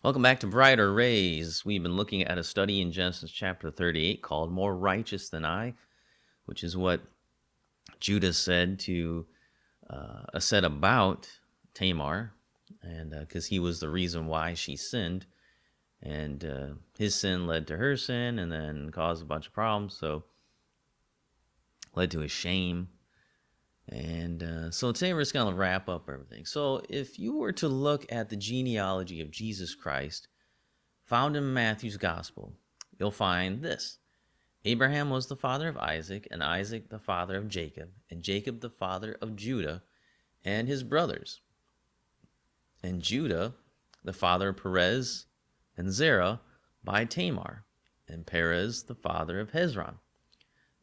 Welcome back to Brighter Rays. We've been looking at a study in Genesis chapter 38 called More Righteous Than I, which is what Judah said about Tamar, and because he was the reason why she sinned, and his sin led to her sin and then caused a bunch of problems, so led to his shame. And so today we're just going to wrap up everything. So if you were to look at the genealogy of Jesus Christ found in Matthew's gospel, you'll find this. Abraham was the father of Isaac, and Isaac the father of Jacob, and Jacob the father of Judah and his brothers, and Judah the father of Perez and Zerah by Tamar, and Perez the father of Hezron.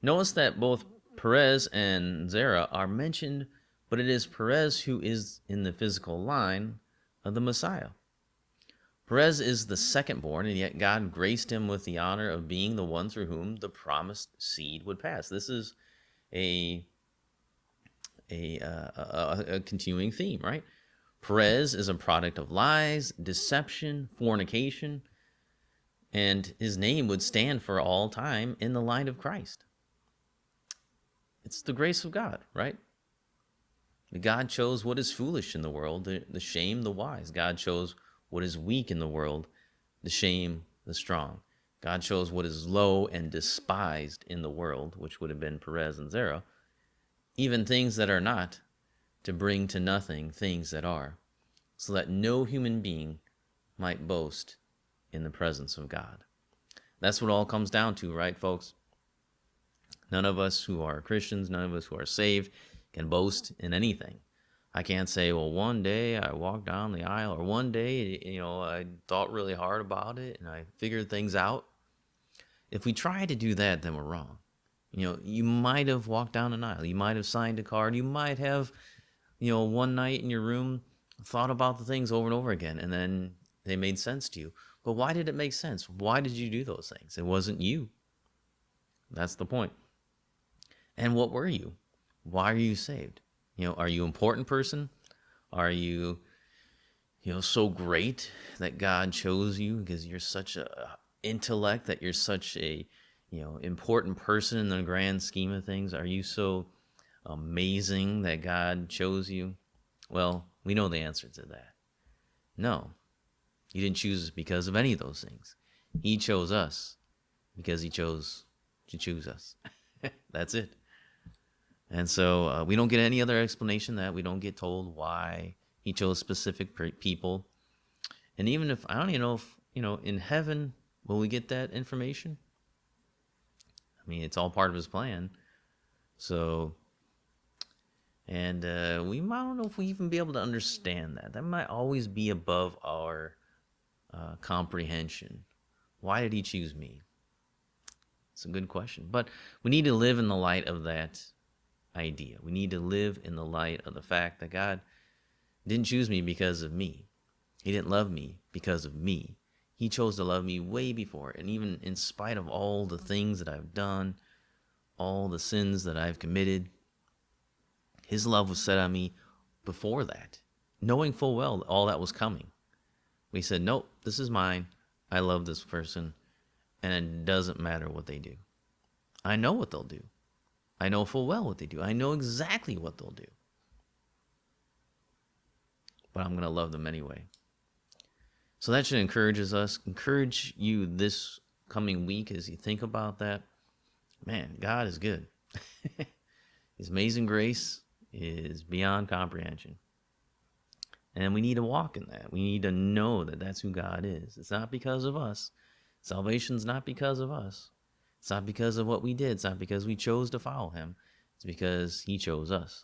Notice that both Perez and Zerah are mentioned, but it is Perez who is in the physical line of the Messiah. Perez is the second born, and yet God graced him with the honor of being the one through whom the promised seed would pass. This is a continuing theme, right? Perez is a product of lies, deception, fornication, and his name would stand for all time in the line of Christ. It's the grace of God, right? God chose what is foolish in the world, the shame the wise. God chose what is weak in the world, the shame the strong. God chose what is low and despised in the world, which would have been Perez and Zerah, even things that are not, to bring to nothing things that are, so that no human being might boast in the presence of God. That's what it all comes down to, right, folks? None of us who are Christians, none of us who are saved, can boast in anything. I can't say, well, one day I walked down the aisle, or one day, I thought really hard about it and I figured things out. If we try to do that, then we're wrong. You might have walked down an aisle. You might have signed a card. You might have, one night in your room thought about the things over and over again, and then they made sense to you. But why did it make sense? Why did you do those things? It wasn't you. That's the point. And what were you? Why are you saved? Are you an important person? Are you, so great that God chose you because you're such a intellect, that you're such a, important person in the grand scheme of things? Are you so amazing that God chose you? Well, we know the answer to that. No, he didn't choose us because of any of those things. He chose us because he chose to choose us. That's it. And so we don't get any other explanation that we don't get told why he chose specific people. And even if, I don't even know if, in heaven, will we get that information? I mean, it's all part of his plan. So, and I don't know if we even be able to understand that. That might always be above our comprehension. Why did he choose me? It's a good question. But we need to live in the light of that idea. We need to live in the light of the fact that God didn't choose me because of me. He didn't love me because of me. He chose to love me way before. And even in spite of all the things that I've done, all the sins that I've committed, his love was set on me before that, knowing full well all that was coming. He said, nope, this is mine. I love this person, and it doesn't matter what they do. I know what they'll do. I know full well what they do. I know exactly what they'll do. But I'm going to love them anyway. So that should encourage you this coming week as you think about that. Man, God is good. His amazing grace is beyond comprehension. And we need to walk in that. We need to know that that's who God is. It's not because of us. Salvation's not because of us. It's not because of what we did. It's not because we chose to follow him. It's because he chose us.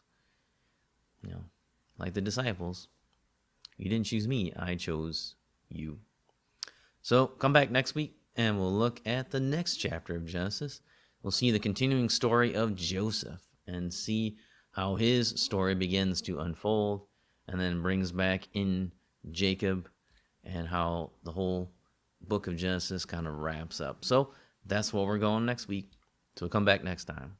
Like the disciples. You didn't choose me. I chose you. So come back next week and we'll look at the next chapter of Genesis. We'll see the continuing story of Joseph and see how his story begins to unfold and then brings back in Jacob and how the whole book of Genesis kind of wraps up. So that's where we're going next week. So come back next time.